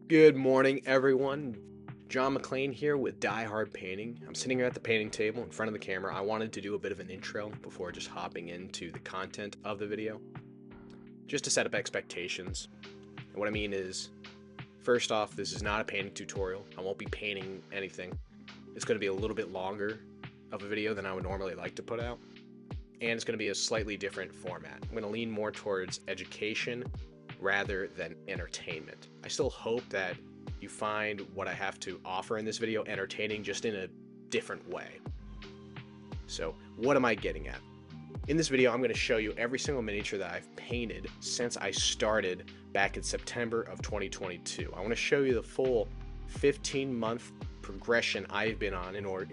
Good morning, everyone. John McClain here with Die Hard Painting. I'm sitting here at the painting table in front of the camera. I wanted to do a bit of an intro before just hopping into the content of the video, just to set up expectations. And what I mean is, first off, this is not a painting tutorial. I won't be painting anything. It's going to be a little bit longer of a video than I would normally like to put out, and it's going to be a slightly different format. I'm going to lean more towards education rather than entertainment. I still hope that you find what I have to offer in this video entertaining, just in a different way. So what am I getting at? In this video, I'm going to show you every single miniature that I've painted since I started back in September of 2022. I want to show you the full 15-month progression I've been on in order,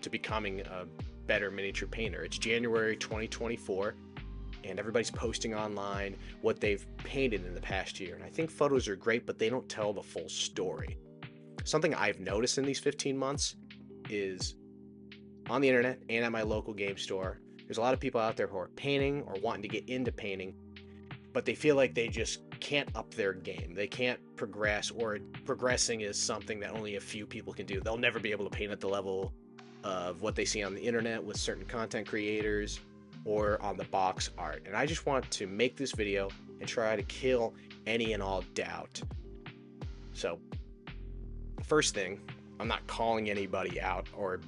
to becoming a better miniature painter. It's January 2024. And everybody's posting online what they've painted in the past year. And I think photos are great, but they don't tell the full story. Something I've noticed in these 15 months is on the internet and at my local game store, there's a lot of people out there who are painting or wanting to get into painting, but they feel like they just can't up their game. They can't progress, or progressing is something that only a few people can do. They'll never be able to paint at the level of what they see on the internet with certain content creators or on the box art. And I just want to make this video and try to kill any and all doubt. So, first thing, I'm not calling anybody out or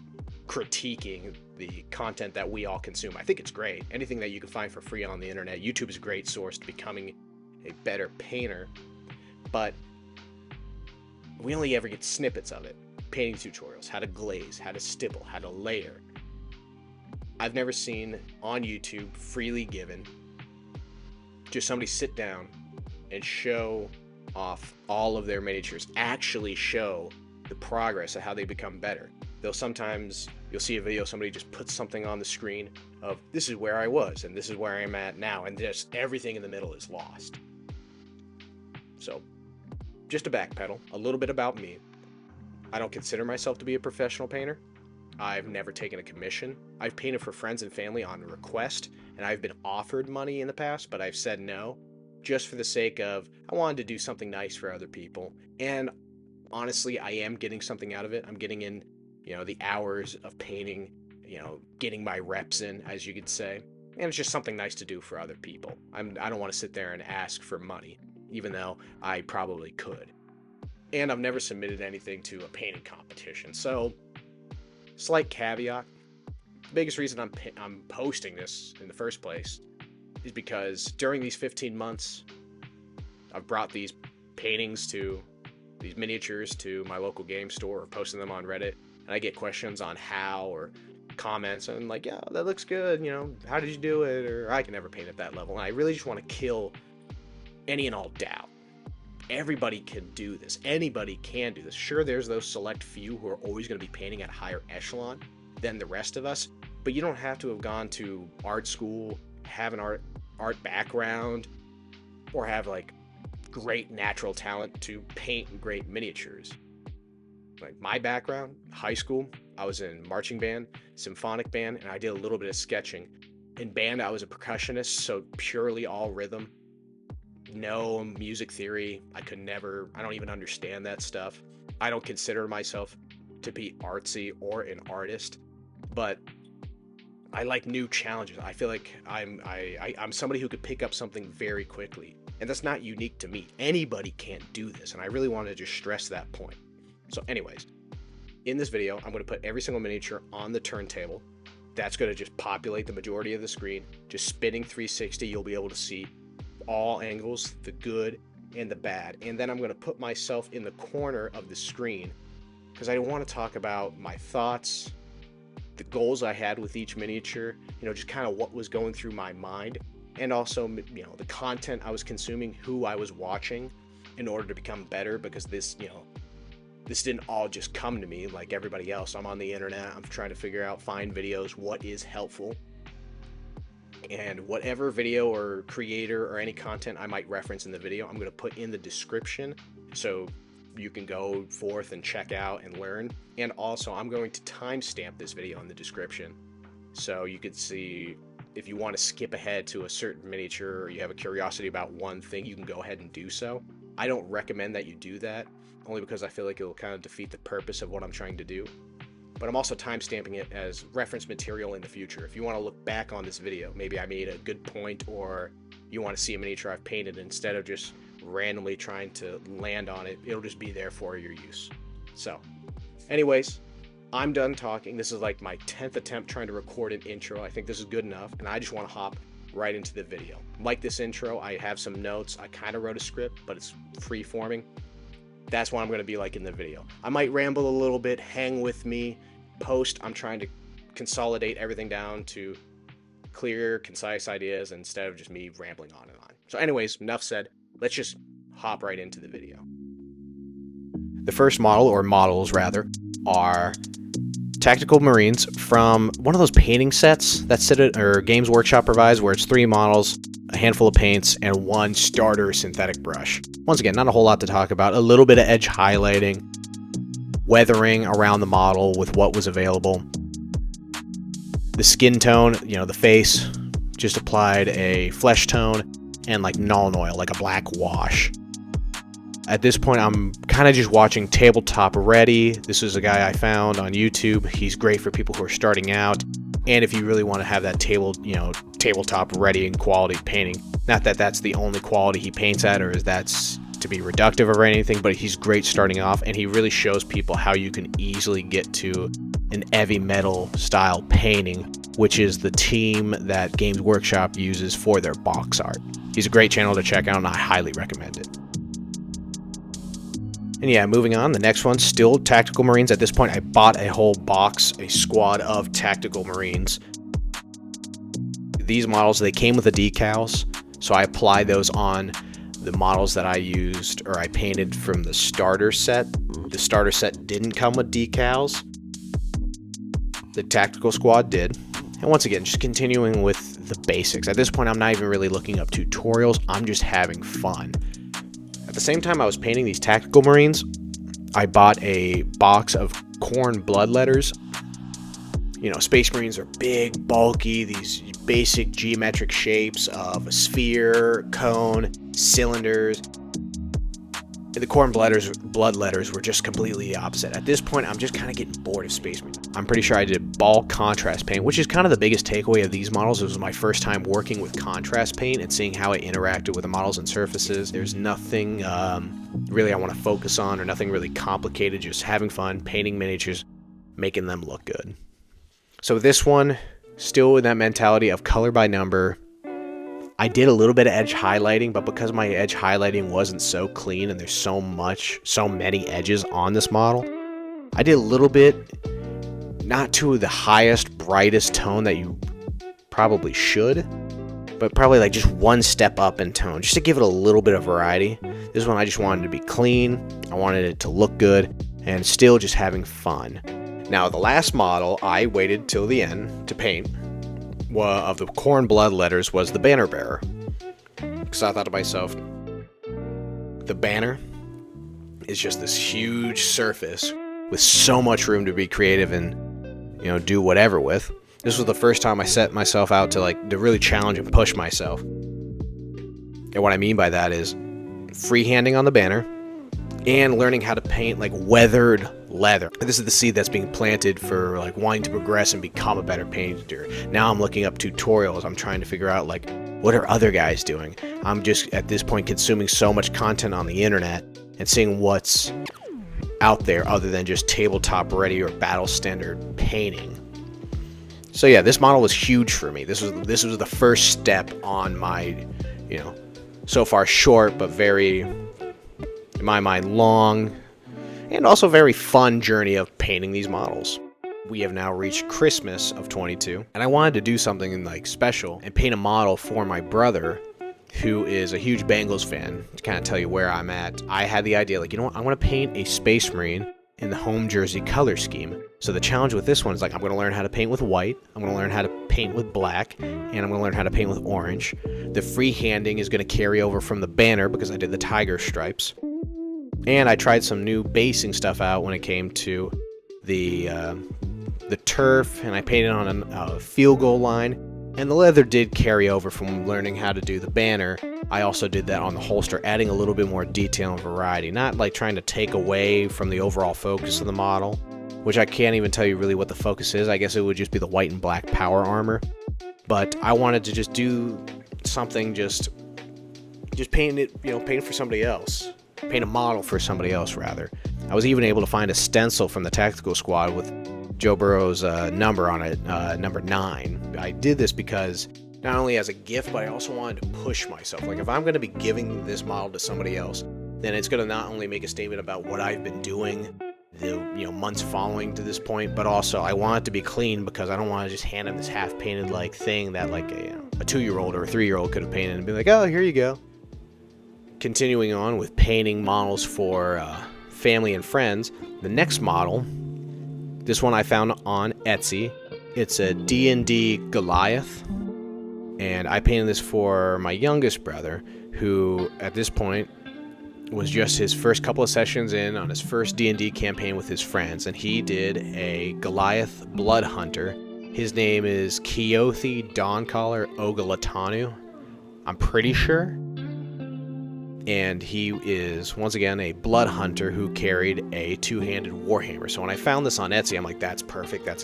critiquing the content that we all consume. I think it's great. Anything that you can find for free on the internet. YouTube is a great source to becoming a better painter, but we only ever get snippets of it. Painting tutorials, how to glaze, how to stipple, how to layer. I've never seen on YouTube, freely given, just somebody sit down and show off all of their miniatures, actually show the progress of how they become better. You'll see a video, somebody just puts something on the screen of, this is where I was and this is where I'm at now, and just everything in the middle is lost. So, just to backpedal, a little bit about me. I don't consider myself to be a professional painter. I've never taken a commission. I've painted for friends and family on request, and I've been offered money in the past, but I've said no, just for the sake of, I wanted to do something nice for other people. And honestly, I am getting something out of it. I'm getting in, the hours of painting, getting my reps in, as you could say. And it's just something nice to do for other people. I don't want to sit there and ask for money, even though I probably could. And I've never submitted anything to a painting competition, so slight caveat. The biggest reason I'm posting this in the first place is because during these 15 months, I've brought these miniatures to my local game store, or posting them on Reddit, and I get questions on how, or comments, and I'm like, yeah, that looks good, how did you do it, or I can never paint at that level. And I really just want to kill any and all doubt. Everybody can do this. Anybody can do this. Sure, there's those select few who are always going to be painting at a higher echelon than the rest of us, but you don't have to have gone to art school, have an art background, or have great natural talent to paint great miniatures. Like my background, high school, I was in marching band, symphonic band, and I did a little bit of sketching. In band, I was a percussionist, so purely all rhythm. No music theory. I don't even understand that stuff. I don't consider myself to be artsy or an artist, but I like new challenges. I feel like I'm somebody who could pick up something very quickly, and that's not unique to me. Anybody can't do this, and I really want to just stress that point. So anyways, in this video, I'm going to put every single miniature on the turntable. That's going to just populate the majority of the screen. Just spinning 360, you'll be able to see all angles, the good and the bad. And then I'm going to put myself in the corner of the screen because I want to talk about my thoughts, the goals I had with each miniature, just kind of what was going through my mind, and also, the content I was consuming, who I was watching in order to become better, because this didn't all just come to me like everybody else. I'm on the internet, I'm trying to find videos, what is helpful. And whatever video or creator or any content I might reference in the video, I'm going to put in the description so you can go forth and check out and learn. And also, I'm going to timestamp this video in the description so you could see if you want to skip ahead to a certain miniature, or you have a curiosity about one thing, you can go ahead and do so. I don't recommend that you do that, only because I feel like it will kind of defeat the purpose of what I'm trying to do. But I'm also timestamping it as reference material in the future. If you want to look back on this video, maybe I made a good point, or you want to see a miniature I've painted, instead of just randomly trying to land on it, it'll just be there for your use. So, anyways, I'm done talking. This is like my 10th attempt trying to record an intro. I think this is good enough, and I just want to hop right into the video. Like this intro, I have some notes. I kind of wrote a script, but it's free-forming. That's what I'm going to be like in the video. I might ramble a little bit, hang with me. Post, I'm trying to consolidate everything down to clear, concise ideas instead of just me rambling on and on. So anyways, enough said. Let's just hop right into the video. The first model, or models rather, are Tactical Marines from one of those painting sets that Games Workshop provides, where it's 3 models, a handful of paints, and 1 starter synthetic brush. Once again, not a whole lot to talk about. A little bit of edge highlighting, weathering around the model with what was available. The skin tone, the face, just applied a flesh tone and like Nuln Oil, like a black wash. At this point, I'm kind of just watching TableTopReady. This is a guy I found on YouTube. He's great for people who are starting out, and if you really want to have that tabletop ready and quality painting. Not that that's the only quality he paints at, or that's to be reductive or anything, but he's great starting off, and he really shows people how you can easily get to an heavy metal style painting, which is the team that Games Workshop uses for their box art. He's a great channel to check out, and I highly recommend it. And yeah, moving on, the next one's still Tactical Marines. At this point, I bought a whole box, a squad of Tactical Marines. These models, they came with the decals, so I applied those on the models that I used, or I painted from the starter set. The starter set didn't come with decals. The Tactical Squad did. And once again, just continuing with the basics. At this point, I'm not even really looking up tutorials. I'm just having fun. At the same time I was painting these Tactical Marines, I bought a box of Khorne Bloodletters. Space Marines are big, bulky, these basic geometric shapes of a sphere, cone, cylinders. The Khorne Bloodletters were just completely the opposite. At this point, I'm just kind of getting bored of Space Marines. I'm pretty sure I did ball contrast paint, which is kind of the biggest takeaway of these models. It was my first time working with contrast paint and seeing how it interacted with the models and surfaces. There's nothing really I want to focus on, or nothing really complicated, just having fun, painting miniatures, making them look good. So this one, still with that mentality of color by number. I did a little bit of edge highlighting, but because my edge highlighting wasn't so clean and there's so many edges on this model, I did a little bit, not to the highest, brightest tone that you probably should, but probably like just one step up in tone, just to give it a little bit of variety. This one I just wanted to be clean, I wanted it to look good, and still just having fun. Now the last model I waited till the end to paint of the Khorne Bloodletters was the Banner Bearer, because I thought to myself, the banner is just this huge surface with so much room to be creative and do whatever with. This was the first time I set myself out to really challenge and push myself. And what I mean by that is freehanding on the banner and learning how to paint weathered leather. This is the seed that's being planted for wanting to progress and become a better painter. Now I'm looking up tutorials. I'm trying to figure out what are other guys doing. I'm just at this point consuming so much content on the internet and seeing what's out there other than just TableTopReady or battle standard painting. So yeah, this model was huge for me. This was the first step on my, so far short but very, in my mind, long and also very fun journey of painting these models. We have now reached Christmas of 22, and I wanted to do something special and paint a model for my brother, who is a huge Bengals fan. To kind of tell you where I'm at, I had the idea, I want to paint a Space Marine in the home jersey color scheme. So the challenge with this one is I'm going to learn how to paint with white, I'm going to learn how to paint with black, and I'm going to learn how to paint with orange. The freehanding is going to carry over from the banner because I did the tiger stripes. And I tried some new basing stuff out when it came to the turf, and I painted on a field goal line. And the leather did carry over from learning how to do the banner I also did that on the holster, adding a little bit more detail and variety, not like trying to take away from the overall focus of the model, which I can't even tell you really what the focus is. I guess it would just be the white and black power armor. But I wanted to just do something, just paint it, paint it for somebody else. Paint a model for somebody else, rather. I was even able to find a stencil from the tactical squad with Joe Burrow's number on it, number 9. I did this because not only as a gift, but I also wanted to push myself. Like, if I'm going to be giving this model to somebody else, then it's going to not only make a statement about what I've been doing the months following to this point, but also I want it to be clean, because I don't want to just hand him this half-painted like thing that like a 2-year-old or a 3-year-old could have painted and be like, oh, here you go. Continuing on with painting models for family and friends, the next model, this one I found on Etsy. It's a D&D Goliath, and I painted this for my youngest brother, who at this point was just his first couple of sessions in on his first D&D campaign with his friends, and he did a Goliath Blood Hunter. His name is Keothi Dawncaller Ogalatanu, I'm pretty sure. And he is, once again, a blood hunter who carried a 2-handed warhammer. So when I found this on Etsy, I'm like, that's perfect. That's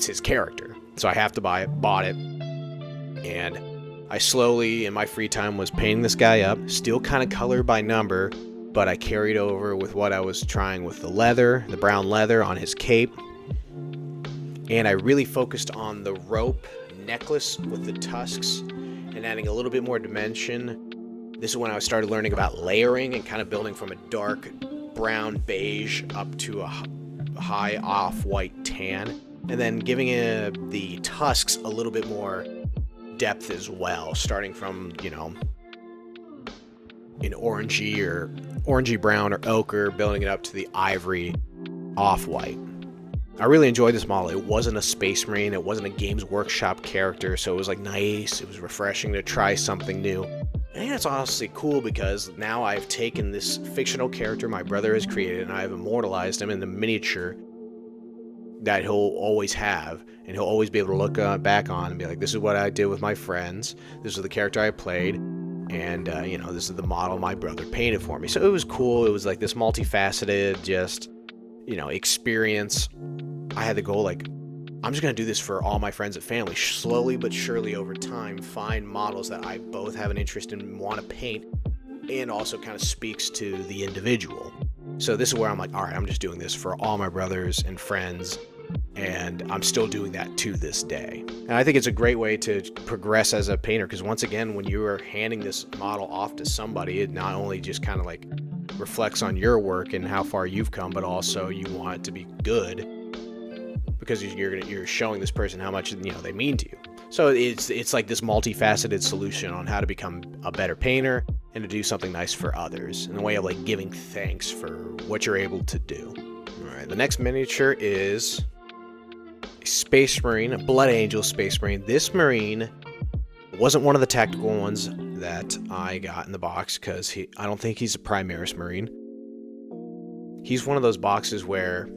his character. So I have to buy it, bought it. And I slowly, in my free time, was painting this guy up. Still kind of color by number, but I carried over with what I was trying with the leather, the brown leather on his cape. And I really focused on the rope necklace with the tusks and adding a little bit more dimension. This is when I started learning about layering and kind of building from a dark brown beige up to a high off-white tan, and then giving the tusks a little bit more depth as well, starting from, in orangey brown or ochre, building it up to the ivory off-white. I really enjoyed this model. It wasn't a Space Marine, it wasn't a Games Workshop character, so it was like nice, it was refreshing to try something new. And it's honestly cool because now I've taken this fictional character my brother has created and I've immortalized him in the miniature that he'll always have, and he'll always be able to look back on and be like, this is what I did with my friends, this is the character I played, and this is the model my brother painted for me. So it was cool. It was like this multifaceted experience. I had the goal, like, I'm just going to do this for all my friends and family. Slowly but surely over time, find models that I both have an interest in and want to paint, and also kind of speaks to the individual. So this is where I'm like, all right, I'm just doing this for all my brothers and friends, and I'm still doing that to this day. And I think it's a great way to progress as a painter, because once again, when you are handing this model off to somebody, it not only just kind of like reflects on your work and how far you've come, but also you want it to be good, because you're showing this person how much they mean to you. So it's like this multifaceted solution on how to become a better painter and to do something nice for others, in a way of like giving thanks for what you're able to do. All right, the next miniature is a Space Marine, a Blood Angel Space Marine. This Marine wasn't one of the tactical ones that I got in the box, because I don't think he's a Primaris Marine. He's one of those boxes where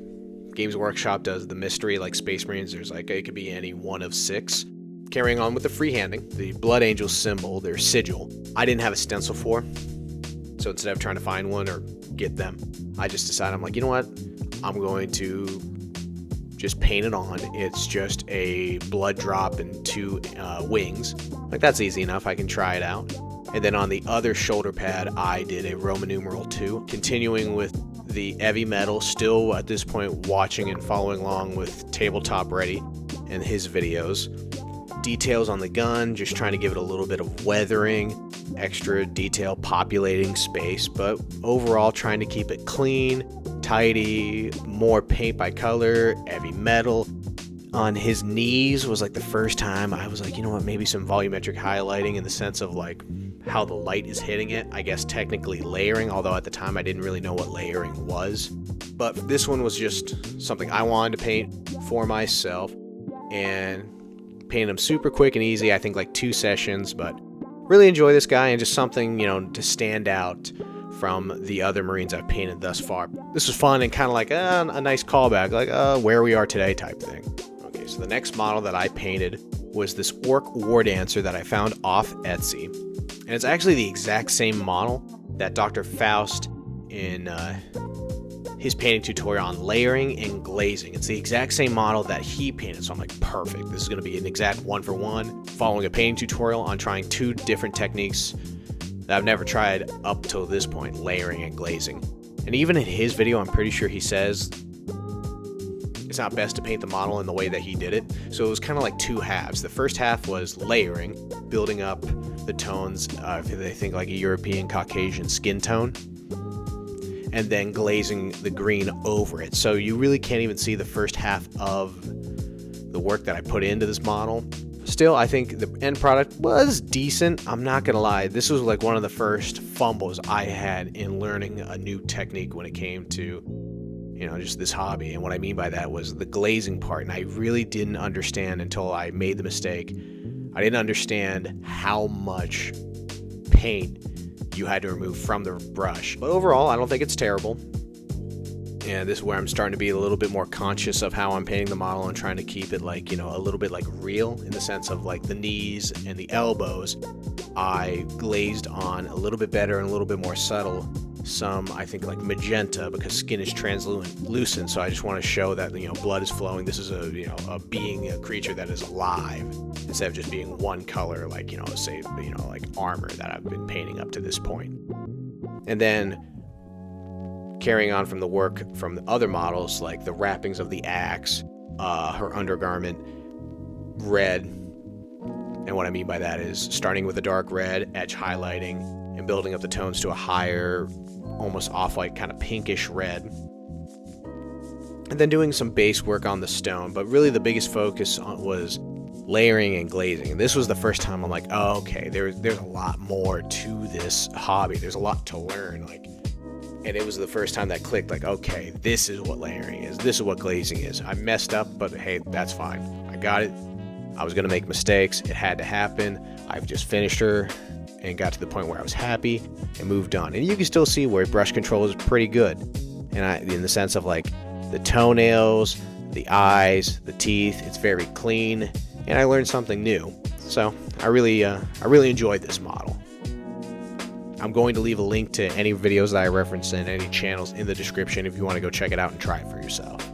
Games Workshop does the mystery, like Space Marines. There's like, it could be any one of 6. Carrying on with the freehanding, the Blood Angel symbol, their sigil, I didn't have a stencil for. So instead of trying to find one or get them, I just decided, I'm like, you know what? I'm going to just paint it on. It's just a blood drop and 2 wings. Like, that's easy enough. I can try it out. And then on the other shoulder pad, I did a Roman numeral 2, continuing with the heavy metal, still at this point watching and following along with TableTopReady and his videos. Details on the gun, just trying to give it a little bit of weathering, extra detail populating space, but overall trying to keep it clean, tidy, more paint by color, heavy metal. On his knees was like the first time I was like, you know what, maybe some volumetric highlighting in the sense of like how the light is hitting it. I guess technically layering, although at the time I didn't really know what layering was. But this one was just something I wanted to paint for myself, and painted him super quick and easy. I think like 2 sessions, but really enjoy this guy, and just something, to stand out from the other Marines I've painted thus far. This was fun and kind of like a nice callback, like where we are today type thing. Okay, so the next model that I painted was this Orc War Dancer that I found off Etsy. And it's actually the exact same model that Dr. Faust in his painting tutorial on layering and glazing. It's the exact same model that he painted, so I'm like, perfect. This is going to be an exact one-for-one, following a painting tutorial on trying 2 different techniques that I've never tried up till this point, layering and glazing. And even in his video, I'm pretty sure he says it's not best to paint the model in the way that he did it. So it was kind of like 2 halves. The first half was layering, building up the tones, if they think like a European Caucasian skin tone, and then glazing the green over it. So you really can't even see the first half of the work that I put into this model. Still, I think the end product was decent. I'm not gonna lie, this was like one of the first fumbles I had in learning a new technique when it came to, you know, just this hobby. And what I mean by that was the glazing part, and I really didn't understand until I made the mistake. I didn't understand how much paint you had to remove from the brush. But overall, I don't think it's terrible. And this is where I'm starting to be a little bit more conscious of how I'm painting the model and trying to keep it like, you know, a little bit like real, in the sense of like the knees and the elbows I glazed on a little bit better and a little bit more subtle. Some, I think, like magenta, because skin is translucent, so I just want to show that, you know, blood is flowing. This is a, you know, a being, a creature that is alive, instead of just being one color, like, you know, say, you know, like Armour that I've been painting up to this point. And then carrying on from the work from the other models, like the wrappings of the axe, her undergarment, red. And what I mean by that is starting with a dark red, edge highlighting, and building up the tones to a higher, almost off-white kind of pinkish red. And then doing some base work on the stone, but really the biggest focus was layering and glazing. And this was the first time I'm like, oh, okay, there's a lot more to this hobby. There's a lot to learn. Like, and it was the first time that clicked, like, okay, this is what layering is. This is what glazing is. I messed up, but hey, that's fine. I got it. I was going to make mistakes. It had to happen. I've just finished her and got to the point where I was happy and moved on. And you can still see where brush control is pretty good. And in the sense of like the toenails, the eyes, the teeth, it's very clean. And I learned something new. So I really enjoyed this model. I'm going to leave a link to any videos that I reference and any channels in the description if you want to go check it out and try it for yourself.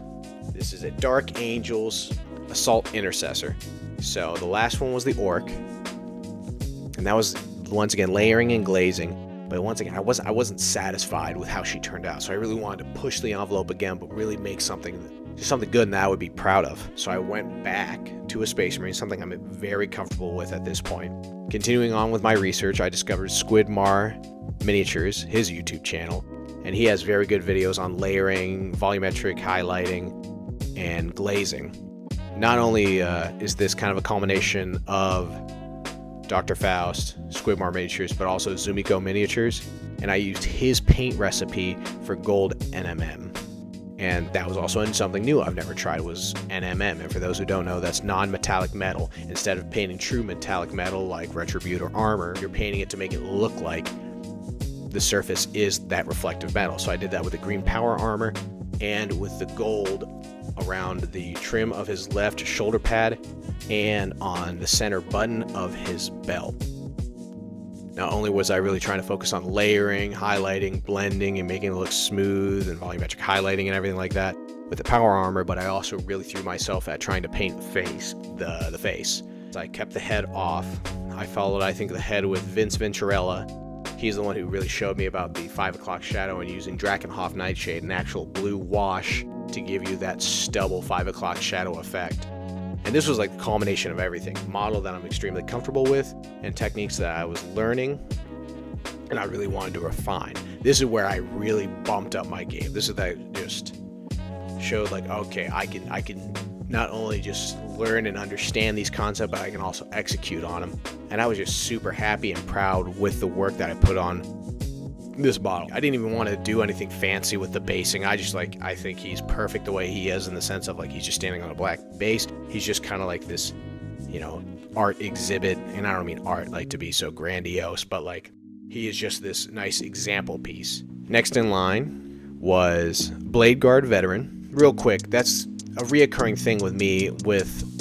This is a Dark Angels Assault Intercessor. So the last one was the Orc, and that was once again layering and glazing. But once again, I wasn't satisfied with how she turned out, so I really wanted to push the envelope again, but really make something good and that I would be proud of. So I went back to a Space Marine, something I'm very comfortable with at this point. Continuing on with my research, I discovered Squidmar Miniatures, his YouTube channel, and he has very good videos on layering, volumetric highlighting, and glazing. Not only is this kind of a culmination of Dr. Faust, Squidmar Miniatures, but also Zumiko Miniatures, and I used his paint recipe for gold NMM. And that was also something new I've never tried, was NMM. And for those who don't know, that's non-metallic metal. Instead of painting true metallic metal like Retribute or Armour, you're painting it to make it look like the surface is that reflective metal. So I did that with the green power armor and with the gold around the trim of his left shoulder pad and on the center button of his belt. Not only was I really trying to focus on layering, highlighting, blending, and making it look smooth and volumetric highlighting and everything like that with the power armor, but I also really threw myself at trying to paint the face. So I kept the head off. I followed, I think, the head with Venturella. He's the one who really showed me about the 5 o'clock shadow and using Drakenhof Nightshade, an actual blue wash, to give you that stubble 5 o'clock shadow effect. And this was like the culmination of everything. A model that I'm extremely comfortable with and techniques that I was learning and I really wanted to refine. This is where I really bumped up my game. This is that just showed like, okay, I can not only just learn and understand these concepts, but I can also execute on them. And I was just super happy and proud with the work that I put on this model. I didn't even want to do anything fancy with the basing. I think he's perfect the way he is, in the sense of like he's just standing on a black base. He's just kind of like this, you know, art exhibit. And I don't mean art like to be so grandiose, but like he is just this nice example piece. Next in line was Blade Guard Veteran. Real quick, that's a reoccurring thing with me with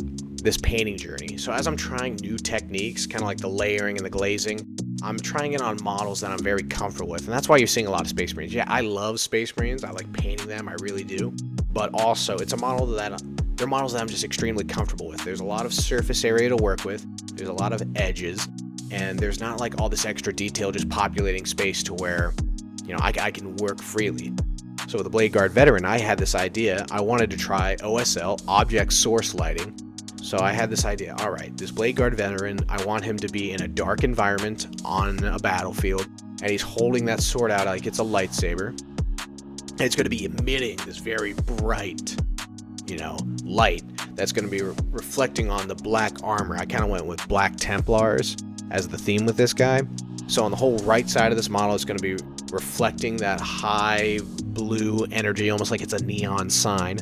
this painting journey. So as I'm trying new techniques, kind of like the layering and the glazing, I'm trying it on models that I'm very comfortable with, and that's why you're seeing a lot of Space Marines. Yeah, I love Space Marines. I like painting them. I really do. But also, it's a model that they're models that I'm just extremely comfortable with. There's a lot of surface area to work with. There's a lot of edges, and there's not like all this extra detail just populating space to where, you know, I can work freely. So with the Blade Guard Veteran, I had this idea. I wanted to try OSL, Object Source Lighting. So I had this idea. All right, this Blade Guard Veteran, I want him to be in a dark environment on a battlefield, and he's holding that sword out like it's a lightsaber. And it's going to be emitting this very bright, you know, light that's going to be reflecting on the black armor. I kind of went with Black Templars as the theme with this guy. So on the whole right side of this model, it's going to be reflecting that high blue energy, almost like it's a neon sign.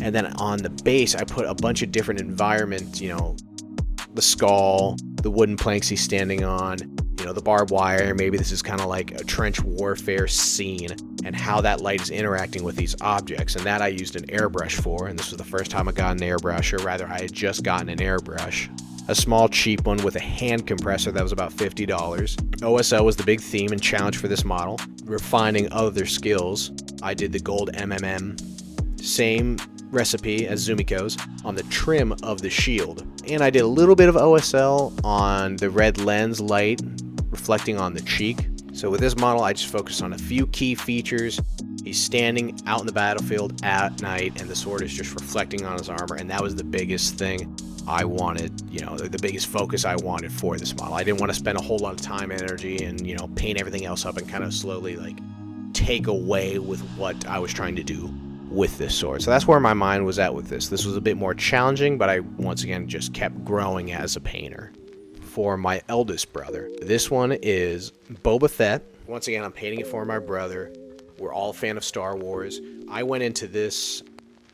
And then on the base, I put a bunch of different environments, you know, the skull, the wooden planks he's standing on, you know, the barbed wire. Maybe this is kind of like a trench warfare scene, and how that light is interacting with these objects. And that I used an airbrush for, and this was the first time I got an airbrush, or rather I had just gotten an airbrush. A small cheap one with a hand compressor that was about $50. OSL was the big theme and challenge for this model. Refining other skills, I did the gold MMM, same recipe as Zumiko's, on the trim of the shield. And I did a little bit of OSL on the red lens light reflecting on the cheek. So with this model, I just focused on a few key features. He's standing out in the battlefield at night, and the sword is just reflecting on his armor, and that was the biggest thing I wanted, you know, the biggest focus I wanted for this model. I didn't want to spend a whole lot of time and energy and, you know, paint everything else up and kind of slowly, like, take away with what I was trying to do with this sword. So that's where my mind was at with this. This was a bit more challenging, but I once again just kept growing as a painter. For my eldest brother, this one is Boba Fett. Once again, I'm painting it for my brother. We're all a fan of Star Wars. I went into this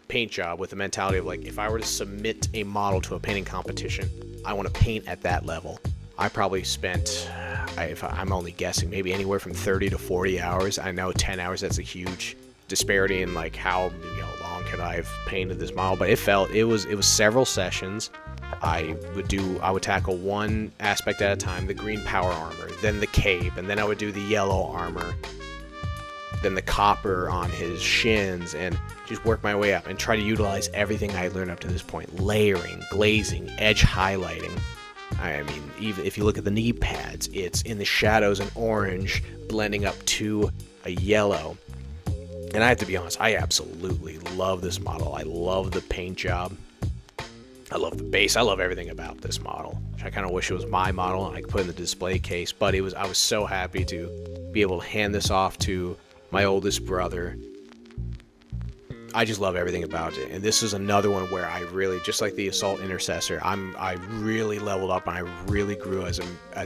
paint job with the mentality of, like, if I were to submit a model to a painting competition, I want to paint at that level. I probably spent, if I'm only guessing, maybe anywhere from 30 to 40 hours. I know 10 hours, that's a huge disparity in, like, how, you know, long could I have painted this model, but it was several sessions. I would tackle one aspect at a time, the green power armor, then the cape, and then I would do the yellow armor, then the copper on his shins, and just work my way up and try to utilize everything I learned up to this point. Layering, glazing, edge highlighting. I mean, even if you look at the knee pads, it's in the shadows an orange blending up to a yellow. And I have to be honest, I absolutely love this model. I love the paint job. I love the base. I love everything about this model. I kind of wish it was my model and I could put it in the display case, but I was so happy to be able to hand this off to my oldest brother. I just love everything about it. And this is another one where I really, just like the Assault Intercessor, I really leveled up and I really grew as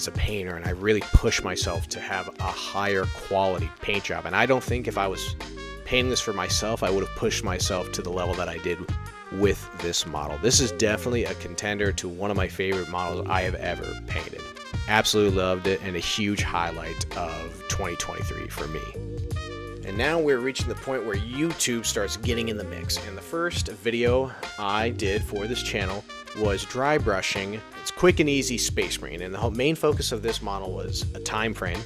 a painter, and I really pushed myself to have a higher quality paint job. And I don't think if I was painting this for myself, I would have pushed myself to the level that I did with this model. This is definitely a contender to one of my favorite models I have ever painted. Absolutely loved it, and a huge highlight of 2023 for me. And now we're reaching the point where YouTube starts getting in the mix. And the first video I did for this channel was dry brushing. It's quick and easy Space Marine, and the main focus of this model was a time frame.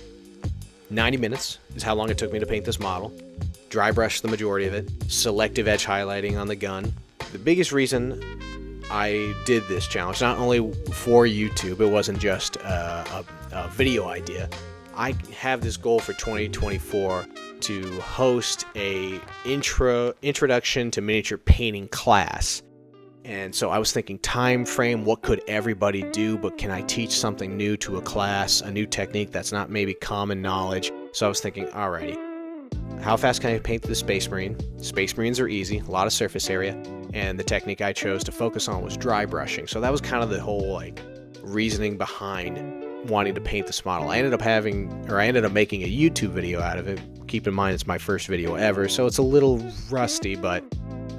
90 minutes is how long it took me to paint this model. Dry brush the majority of it. Selective edge highlighting on the gun. The biggest reason I did this challenge, not only for YouTube, it wasn't just a video idea. I have this goal for 2024 to host a introduction to miniature painting class. And so I was thinking time frame, what could everybody do, but can I teach something new to a class, a new technique that's not maybe common knowledge? So I was thinking, alrighty, how fast can I paint the Space Marine? Space Marines are easy, a lot of surface area, and the technique I chose to focus on was dry brushing. So that was kind of the whole reasoning behind wanting to paint this model. I ended up making a YouTube video out of it. Keep in mind it's my first video ever, so it's a little rusty, but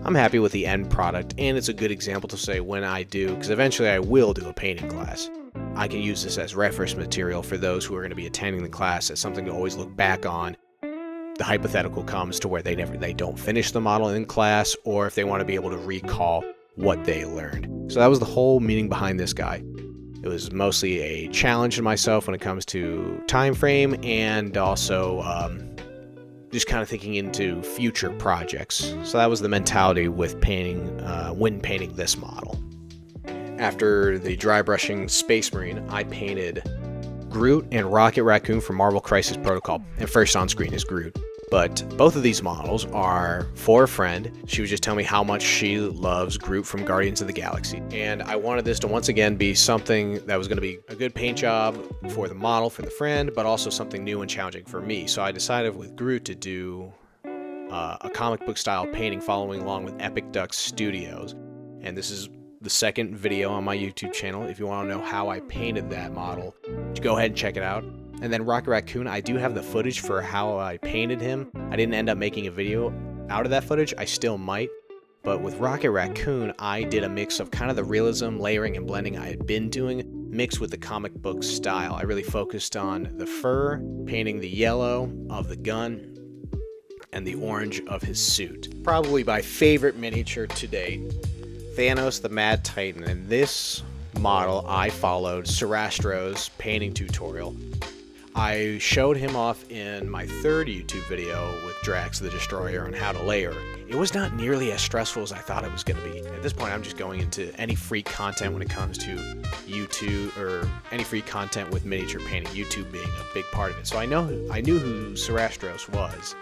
I'm happy with the end product, and it's a good example to say when I do, because eventually I will do a painting class. I can use this as reference material for those who are going to be attending the class, as something to always look back on. The hypothetical comes to where they don't finish the model in class, or if they want to be able to recall what they learned. So that was the whole meaning behind this guy. It was mostly a challenge to myself when it comes to time frame, and also just kind of thinking into future projects. So that was the mentality with painting when painting this model. After the dry brushing Space Marine, I painted Groot and Rocket Raccoon from Marvel Crisis Protocol, and first on screen is Groot. But both of these models are for a friend. She was just telling me how much she loves Groot from Guardians of the Galaxy. And I wanted this to once again be something that was going to be a good paint job for the model, for the friend, but also something new and challenging for me. So I decided with Groot to do a comic book style painting following along with Epic Duck Studios. And this is the second video on my YouTube channel. If you want to know how I painted that model, go ahead and check it out. And then Rocket Raccoon, I do have the footage for how I painted him. I didn't end up making a video out of that footage. I still might. But with Rocket Raccoon, I did a mix of kind of the realism, layering, and blending I had been doing, mixed with the comic book style. I really focused on the fur, painting the yellow of the gun, and the orange of his suit. Probably my favorite miniature to date, Thanos the Mad Titan. And this model, I followed Sorastro's painting tutorial. I showed him off in my third YouTube video with Drax the Destroyer on how to layer. It was not nearly as stressful as I thought it was going to be. At this point, I'm just going into any free content when it comes to YouTube, or any free content with miniature painting, YouTube being a big part of it. So I knew who Sorastro was,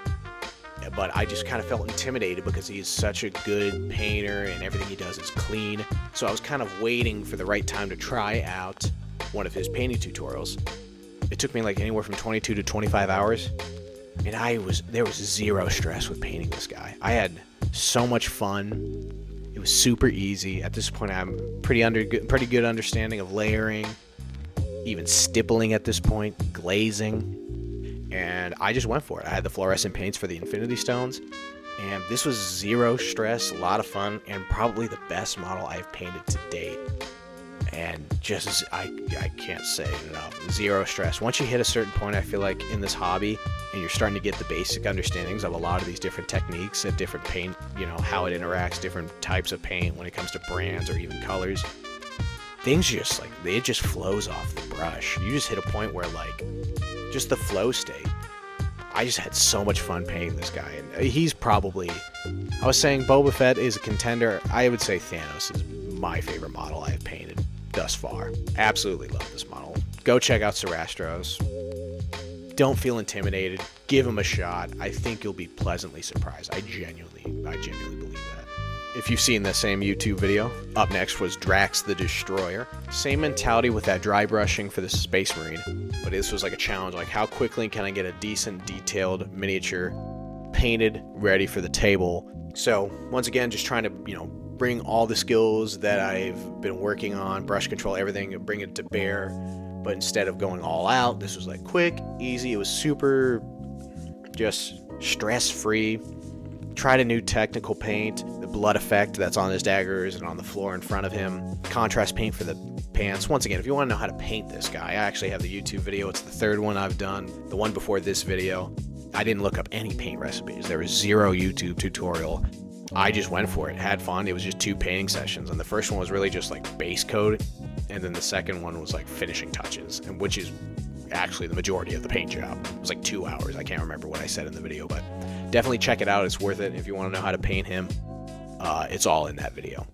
but I just kind of felt intimidated because he's such a good painter and everything he does is clean. So I was kind of waiting for the right time to try out one of his painting tutorials. It took me like anywhere from 22 to 25 hours, and there was zero stress with painting this guy. I had so much fun. It was super easy. At this point, I'm pretty good understanding of layering, even stippling at this point, glazing, and I just went for it. I had the fluorescent paints for the Infinity Stones, and this was zero stress, a lot of fun, and probably the best model I've painted to date. And just, I can't say it enough. Zero stress. Once you hit a certain point, I feel like in this hobby, and you're starting to get the basic understandings of a lot of these different techniques and different paint, how it interacts, different types of paint when it comes to brands or even colors. Things just, it just flows off the brush. You just hit a point where, just the flow state. I just had so much fun painting this guy. And he's probably, I was saying Boba Fett is a contender. I would say Thanos is my favorite model I have painted thus far. Absolutely love this model. Go check out Sorastro's. Don't feel intimidated. Give him a shot. I think you'll be pleasantly surprised. I genuinely believe that. If you've seen the same YouTube video, up next was Drax the Destroyer. Same mentality with that dry brushing for the Space Marine, but this was like a challenge. Like, how quickly can I get a decent, detailed miniature painted, ready for the table? So once again, just trying to, bring all the skills that I've been working on, brush control, everything, and bring it to bear. But instead of going all out, this was like quick, easy. It was super just stress-free. Tried a new technical paint, the blood effect that's on his daggers and on the floor in front of him. Contrast paint for the pants. Once again, if you want to know how to paint this guy, I actually have the YouTube video. It's the third one I've done. The one before this video, I didn't look up any paint recipes. There was zero YouTube tutorial. I just went for it, had fun. It was just 2 painting sessions, and the first one was really just like base coat, and then the second one was like finishing touches, and which is actually the majority of the paint job. It was like 2 hours. I can't remember what I said in the video, but definitely check it out. It's worth it if you want to know how to paint him. It's all in that video.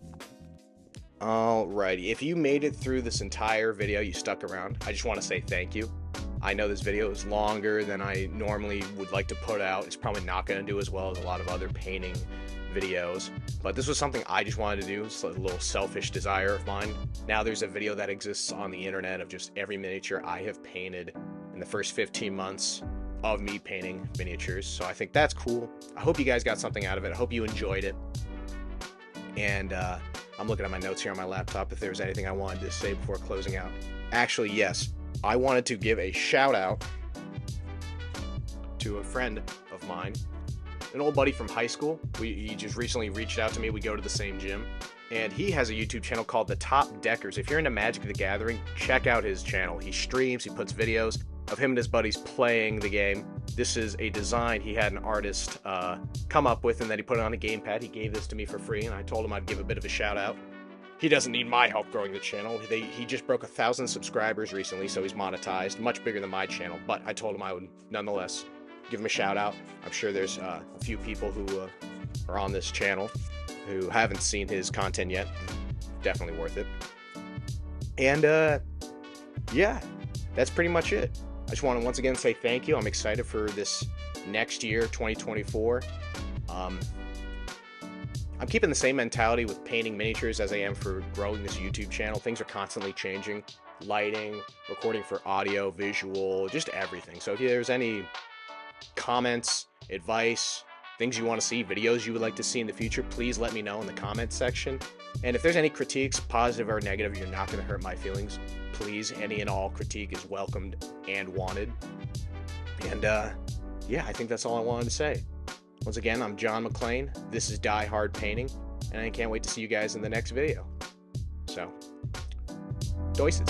Alrighty, if you made it through this entire video, you stuck around, I just want to say thank you. I know this video is longer than I normally would like to put out. It's probably not going to do as well as a lot of other painting videos, but this was something I just wanted to do. It's a little selfish desire of mine. Now there's a video that exists on the internet of just every miniature I have painted in the first 15 months of me painting miniatures, so I think that's cool. I hope you guys got something out of it. I hope you enjoyed it. And I'm looking at my notes here on my laptop if there's anything I wanted to say before closing out. Actually, yes, I wanted to give a shout out to a friend of mine, an old buddy from high school. He just recently reached out to me. We go to the same gym, and he has a YouTube channel called The Top Deckers. If you're into Magic the Gathering, check out his channel. He streams, he puts videos of him and his buddies playing the game. This is a design he had an artist come up with, and then he put it on a gamepad. He gave this to me for free, and I told him I'd give a bit of a shout out. he doesn't need my help growing the channel. He just broke 1,000 subscribers recently, so he's monetized, much bigger than my channel. But I told him I would nonetheless give him a shout out. I'm sure there's a few people who are on this channel who haven't seen his content yet. Definitely worth it. And yeah, that's pretty much it. I just want to once again say thank you. I'm excited for this next year, 2024. I'm keeping the same mentality with painting miniatures as I am for growing this YouTube channel. Things are constantly changing. Lighting, recording for audio, visual, just everything. So if there's any comments, advice, things you want to see, videos you would like to see in the future, please let me know in the comments section. And if there's any critiques, positive or negative, you're not going to hurt my feelings. Please, any and all critique is welcomed and wanted. And yeah, I think that's all I wanted to say. Once again, I'm John McClane. This is Die Hard Painting, and I can't wait to see you guys in the next video. So, deuces.